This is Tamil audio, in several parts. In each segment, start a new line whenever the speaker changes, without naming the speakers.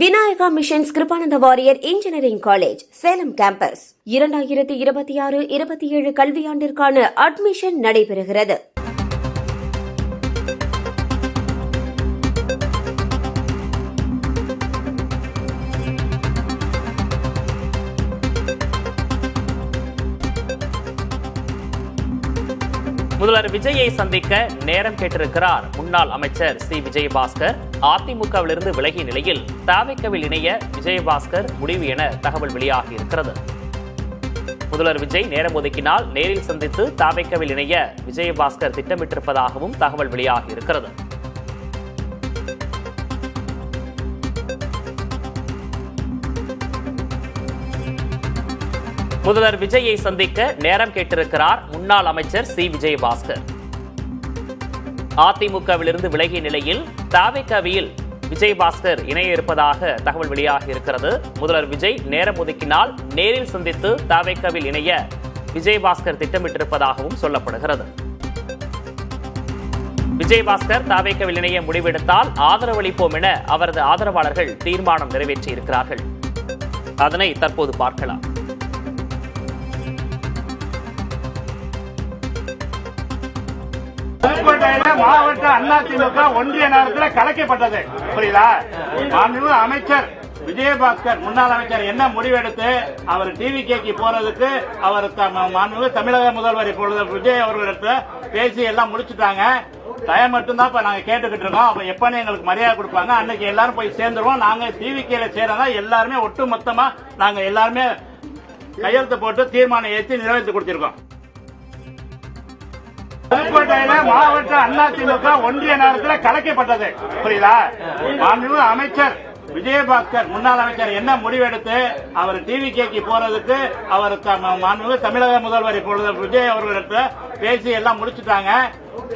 Vinayaka missions Kirupananda Variyar engineering college Salem campus 2026-27 கல்வியாண்டிற்கான அட்மிஷன் நடைபெறுகிறது.
முதல்வர் விஜயை சந்திக்க நேரம் கேட்டிருக்கிறார் முன்னாள் அமைச்சர் சி விஜயபாஸ்கர். அதிமுகவிலிருந்து விலகிய நிலையில் தவிகவில் இணைய விஜயபாஸ்கர் முடிவு என தகவல் வெளியாகி இருக்கிறது. முதல்வர் விஜய் நேரம் ஒதுக்கினால் நேரில் சந்தித்து தவிகவில் இணைய விஜயபாஸ்கர் திட்டமிட்டிருப்பதாகவும் தகவல் வெளியாகி இருக்கிறது. முதல்வர் விஜயை சந்திக்க நேரம் கேட்டிருக்கிறார் முன்னாள் அமைச்சர் சி விஜயபாஸ்கர். அதிமுகவிலிருந்து விலகிய நிலையில் தவிகவில் விஜயபாஸ்கர் இணைய இருப்பதாக தகவல் வெளியாகி இருக்கிறது. முதல்வர் விஜய் நேரம் ஒதுக்கினால் நேரில் சந்தித்து தவிகவில் இணைய விஜயபாஸ்கர் திட்டமிட்டிருப்பதாகவும் சொல்லப்படுகிறது. விஜயபாஸ்கர் தவிகவில் இணைய முடிவெடுத்தால் ஆதரவளிப்போம் என அவரது ஆதரவாளர்கள் தீர்மானம் நிறைவேற்றியிருக்கிறார்கள். அதனை தற்போது பார்க்கலாம்.
மாவட்ட அதிமுக ஒன்றிய நேரத்தில் கலைக்கப்பட்டது. புரியுதா? மாண்புமிகு அமைச்சர் விஜயபாஸ்கர் முன்னாள் அமைச்சர் என்ன முடிவெடுத்து அவர் டிவிகேக்கு போறதுக்கு அவர் மாண்புமிகு தமிழக முதல்வர் இப்பொழுது விஜய் அவர்களிடத்துல பேசி எல்லாம் முடிச்சுட்டாங்க. டைம் மட்டும்தான் இப்ப நாங்க கேட்டுக்கிட்டு இருக்கோம். அப்ப எப்பன்னு எங்களுக்கு மரியாதை கொடுப்பாங்க அன்னைக்கு எல்லாரும் போய் சேர்ந்துருவோம். நாங்க டிவிகேல சேரதா எல்லாருமே ஒட்டு மொத்தமா நாங்க எல்லாருமே கையெழுத்து போட்டு தீர்மானம் ஏற்றி நிறைவேற்றி கொடுத்திருக்கோம். புதுக்கோட்டையில மாவட்ட அதிமுக ஒன்றிய நேரத்தில் கலைக்கப்பட்டது. புரியுதா? மாண்புமிகு அமைச்சர் விஜயபாஸ்கர் முன்னாள் அமைச்சர் என்ன முடிவெடுத்து அவர் டிவிகேக்கு போறதுக்கு அவர் மாண்புமிகு தமிழக முதல்வர் இப்பொழுது விஜய் அவர்களிடத்துல பேசி எல்லாம் முடிச்சுட்டாங்க.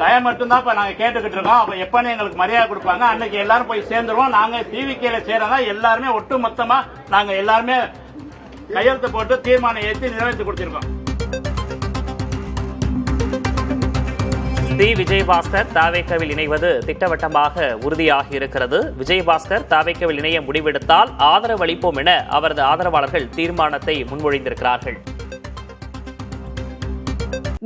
டைம் மட்டும்தான் இப்ப நாங்க கேட்டுக்கிட்டு இருக்கோம். அப்ப எப்பன்னு எங்களுக்கு மரியாதை கொடுப்பாங்க அன்னைக்கு எல்லாரும் போய் சேர்ந்துருவோம். நாங்க டிவிகேல சேரதா எல்லாருமே ஒட்டு மொத்தமா நாங்க எல்லாருமே கையெழுத்து போட்டு தீர்மானம் ஏற்றி நிறைவேற்றி கொடுத்திருக்கோம்.
சி விஜயபாஸ்கர் தவிகவில் இணைவது திட்டவட்டமாக உறுதியாகி இருக்கிறது. விஜயபாஸ்கர் தவிகவில் இணைய முடிவெடுத்தால் ஆதரவு அளிப்போம் என அவரது ஆதரவாளர்கள் தீர்மானத்தை முன்மொழிந்திருக்கிறார்கள்.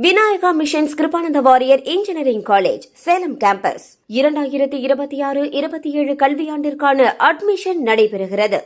Vinayaka missions Kirupananda Variyar engineering college Salem campus 2026-27 கல்வியாண்டிற்கான அட்மிஷன் நடைபெறுகிறது.